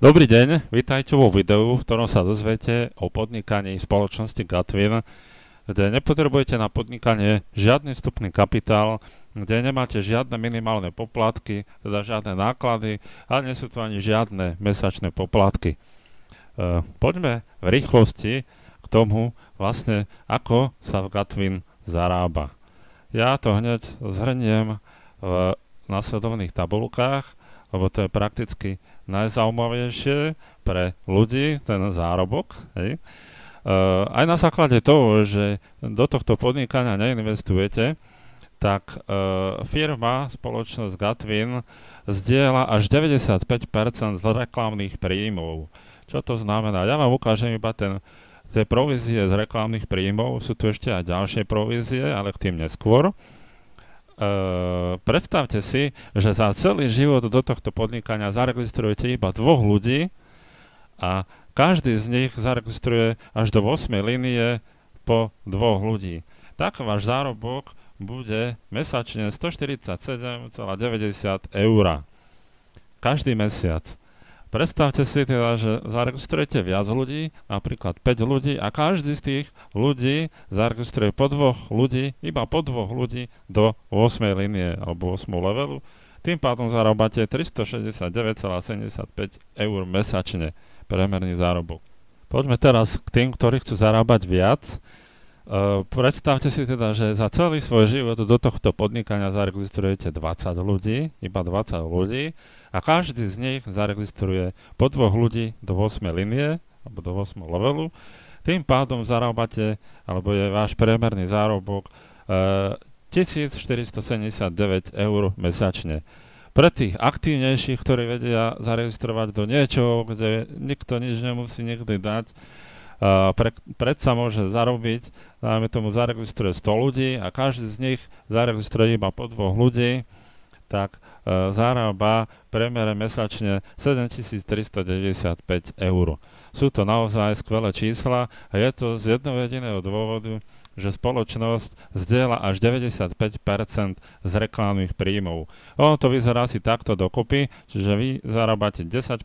Dobrý deň, vítajte vo videu, v ktorom sa dozviete o podnikaní spoločnosti Gatwin, kde nepotrebujete na podnikanie žiadny vstupný kapitál, kde nemáte žiadne minimálne poplatky, teda žiadne náklady a nie sú tu ani žiadne mesačné poplatky. Poďme v rýchlosti k tomu vlastne, ako sa v Gatwin zarába. Ja to hneď zhrniem v nasledovných tabulkách, lebo to je prakticky najzaujímavejšie pre ľudí, ten zárobok. Hej. Aj na základe toho, že do tohto podnikania neinvestujete, tak firma, spoločnosť Gatwin, zdieľa až 95% z reklamných príjmov. Čo to znamená? Ja vám ukážem iba tie provízie z reklamných príjmov, sú tu ešte aj ďalšie provízie, ale k tým neskôr. Predstavte si, že za celý život do tohto podnikania zaregistrujete iba 2 ľudí a každý z nich zaregistruje až do 8 línie po 2 ľudí. Tak váš zárobok bude mesačne 147,90 eur každý mesiac. Predstavte si teda, že zaregistrujete viac ľudí, napríklad 5 ľudí a každý z tých ľudí zaregistruje po 2 ľudí, iba po 2 ľudí do 8 línie alebo 8 levelu. Tým pádom zarábate 369,75 eur mesačne, priemerný zárobok. Poďme teraz k tým, ktorí chcú zarábať viac. Predstavte si teda, že za celý svoj život do tohto podnikania zaregistrujete 20 ľudí, iba 20 ľudí a každý z nich zaregistruje po 2 ľudí do 8 linie alebo do 8 levelu. Tým pádom zarábate, alebo je váš priemerný zárobok 1479 eur mesačne. Pre tých aktívnejších, ktorí vedia zaregistrovať do niečoho, kde nikto nič nemusí nikdy dať, predsa môže zarobiť, dajme tomu zaregistruje 100 ľudí a každý z nich zaregistruje iba po 2 ľudí, tak zarába priemere mesačne 7395 eur. Sú to naozaj skvelé čísla a je to z jedného jediného dôvodu, že spoločnosť zdieľa až 95% z reklamných príjmov. Ono to vyzerá asi takto dokopy, čiže vy zarábate 10%,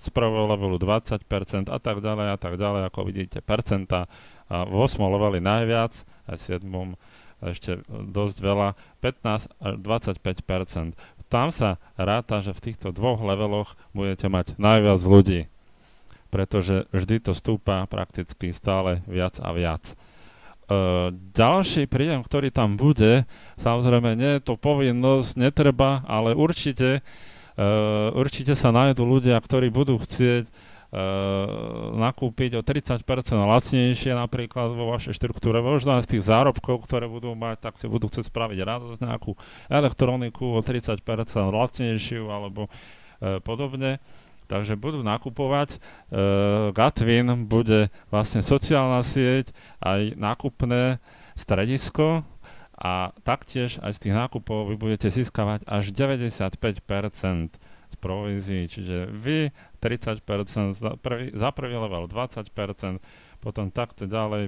z prvého levelu 20% a tak ďalej, ako vidíte, percenta. A v 8. leveli najviac, a v 7. ešte dosť veľa, 15 až 25%. Tam sa ráta, že v týchto 2 leveloch budete mať najviac ľudí, pretože vždy to stúpa prakticky stále viac a viac. Ďalší príjem, ktorý tam bude, samozrejme nie je to povinnosť, netreba, ale určite sa nájdú ľudia, ktorí budú chcieť nakúpiť o 30% lacnejšie napríklad vo vašej štruktúre, možno aj z tých zárobkov, ktoré budú mať, tak si budú chcieť spraviť radosť, nejakú elektroniku o 30% lacnejšiu alebo podobne. Takže budú nakupovať. Gatwin bude vlastne sociálna sieť, aj nákupné stredisko a taktiež aj z tých nákupov vy budete získavať až 95% z provízií. Čiže vy 30%, za prvý level 20%, potom takto ďalej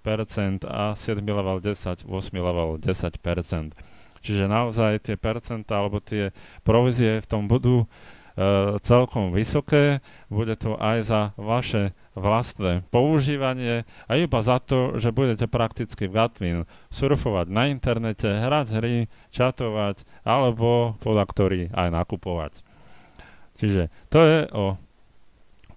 5% a 7 level 10, 8 level 10%. Čiže naozaj tie percentá alebo tie provízie v tom budú celkom vysoké, bude to aj za vaše vlastné používanie a iba za to, že budete prakticky v Gatwin surfovať na internete, hrať hry, čatovať alebo podaktory aj nakupovať. Čiže to je o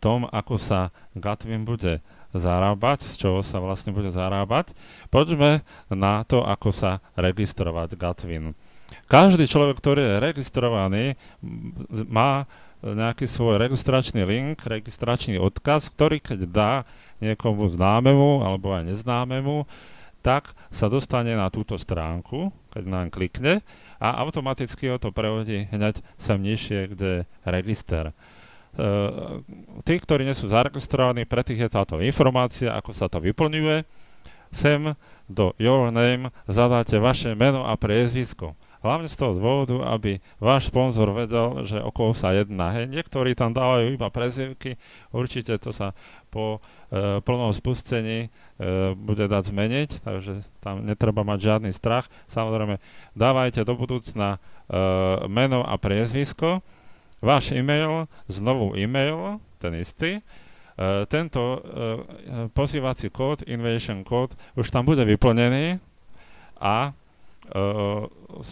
tom, ako sa Gatwin bude zarábať, z čoho sa vlastne bude zarábať. Poďme na to, ako sa registrovať Gatwin. Každý človek, ktorý je registrovaný, má nejaký svoj registračný link, registračný odkaz, ktorý keď dá niekomu známemu alebo aj neznámemu, tak sa dostane na túto stránku, keď nám klikne a automaticky ho to prehodí hneď sem nižšie, kde je register. Tí, ktorí nie sú zaregistrovaní, pre tých je táto informácia, ako sa to vyplňuje. Sem do Your Name zadáte vaše meno a priezvisko. Hlavne z toho dôvodu, aby váš sponzor vedel, že o koho sa jedná. Hej, niektorí tam dávajú iba prezývky, určite to sa po plnom spustení bude dať zmeniť, takže tam netreba mať žiadny strach. Samozrejme, dávajte do budúcna meno a priezvisko váš e-mail, znovu e-mail, ten istý, tento pozývací kód, invitation kód, už tam bude vyplnený a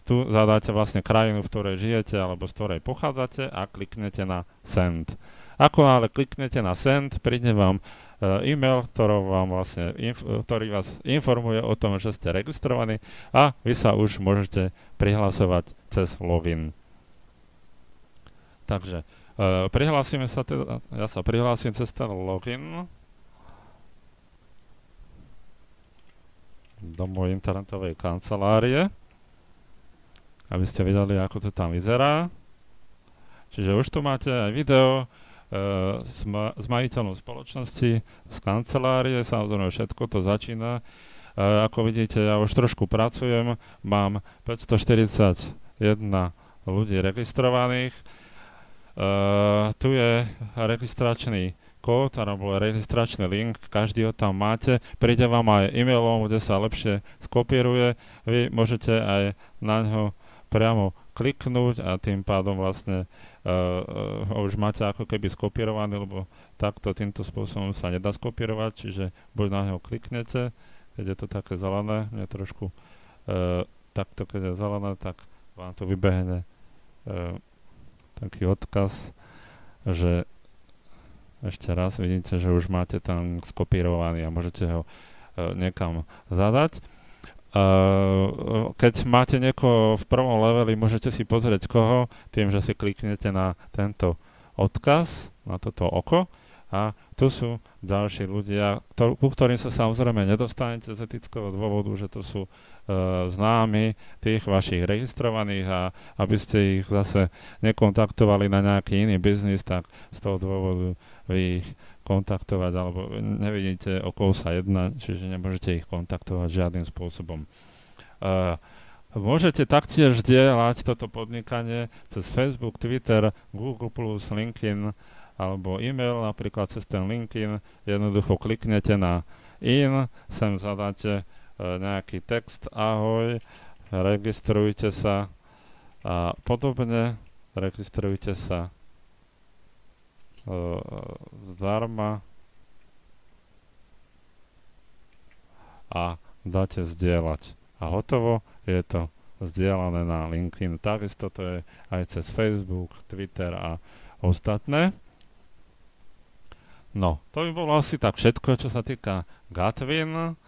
tu zadáte vlastne krajinu, v ktorej žijete alebo z ktorej pochádzate a kliknete na send. Ako ale kliknete na send, príde vám e-mail, ktorý vás informuje o tom, že ste registrovaní a vy sa už môžete prihlasovať cez login. Takže prihlásime sa teda, ja sa prihlásim cez ten login do mojej internetovej kancelárie, aby ste videli, ako to tam vyzerá. Čiže už tu máte aj video s majiteľom spoločnosti, z kancelárie, samozrejme všetko to začína. Ako vidíte, ja už trošku pracujem, mám 541 ľudí registrovaných. Tu je registračný kód alebo registračný link, každý ho tam máte, príde vám aj e-mailom, kde sa lepšie skopíruje, vy môžete aj na ňo priamo kliknúť a tým pádom vlastne už máte ako keby skopírovaný, lebo takto týmto spôsobom sa nedá skopírovať, čiže buď na ňo kliknete, keď je to také zelené, mne trošku takto, keď je zelené, tak vám tu vybehne taký odkaz, že ešte raz vidíte, že už máte tam skopírovaný a môžete ho niekam zadať. Keď máte niekoho v prvom leveli, môžete si pozrieť koho, tým, že si kliknete na tento odkaz, na toto oko a tu sú ďalší ľudia, ku ktorým sa samozrejme nedostanete z etického dôvodu, že to sú známi tých vašich registrovaných a aby ste ich zase nekontaktovali na nejaký iný biznis, tak z toho dôvodu vy ich kontaktovať, alebo nevidíte, o koho sa jedná, čiže nemôžete ich kontaktovať žiadnym spôsobom. Môžete taktiež zdieľať toto podnikanie cez Facebook, Twitter, Google+, LinkedIn alebo e-mail, napríklad cez ten LinkedIn. Jednoducho kliknete na in, sem zadáte nejaký text, ahoj, registrujte sa a podobne, registrujte sa zdarma a dáte zdieľať. A hotovo, je to zdieľané na LinkedIn. Takisto to je aj cez Facebook, Twitter a ostatné. No, to by bolo asi tak všetko, čo sa týka Gatwin.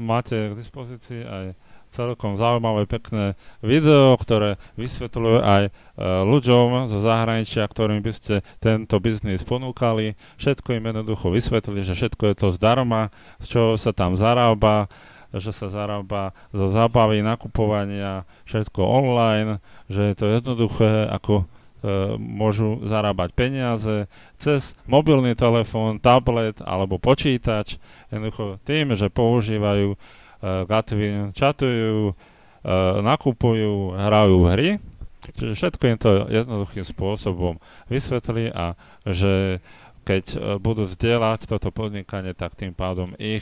Máte k dispozícii aj celkom zaujímavé, pekné video, ktoré vysvetľuje aj ľuďom zo zahraničia, ktorým by ste tento biznis ponúkali. Všetko im jednoducho vysvetlili, že všetko je to zdarma, z čoho sa tam zarába, že sa zarába zo zábavy, nakupovania, všetko online, že je to jednoduché, ako môžu zarábať peniaze cez mobilný telefón, tablet alebo počítač. Jednoducho tým, že používajú Gatwin, čatujú, nakupujú, hrajú hry. Čiže všetko im to jednoduchým spôsobom vysvetlí a že keď budú zdieľať toto podnikanie, tak tým pádom ich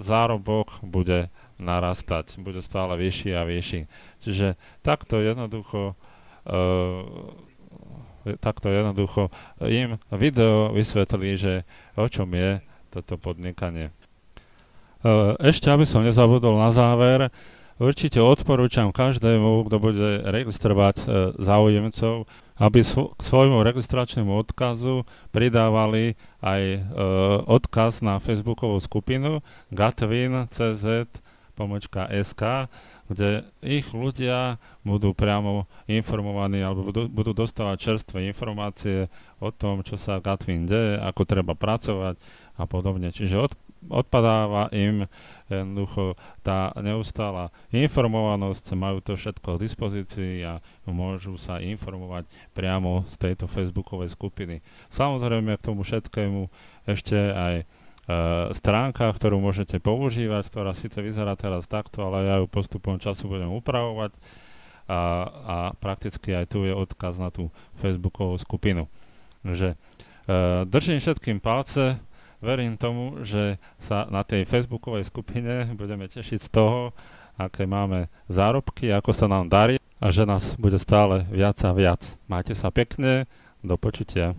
zárobok bude narastať, bude stále vyšší a vyšší. Čiže takto jednoducho im video vysvetlí, že o čom je toto podnikanie. Ešte, aby som nezabudol na záver, určite odporúčam každému, kto bude registrovať záujemcov, aby k svojmu registračnému odkazu pridávali aj odkaz na facebookovú skupinu gatwin.cz/sk, kde ich ľudia budú priamo informovaní alebo budú dostávať čerstvé informácie o tom, čo sa Gatwin deje, ako treba pracovať a podobne. Čiže odpadáva im jednoducho tá neustála informovanosť, majú to všetko k dispozícii a môžu sa informovať priamo z tejto facebookovej skupiny. Samozrejme k tomu všetkému ešte aj stránka, ktorú môžete používať, ktorá síce vyzerá teraz takto, ale ja ju postupom času budem upravovať a prakticky aj tu je odkaz na tú facebookovú skupinu. Takže držím všetkým palce, verím tomu, že sa na tej facebookovej skupine budeme tešiť z toho, aké máme zárobky, ako sa nám darí a že nás bude stále viac a viac. Majte sa pekne, do počutia.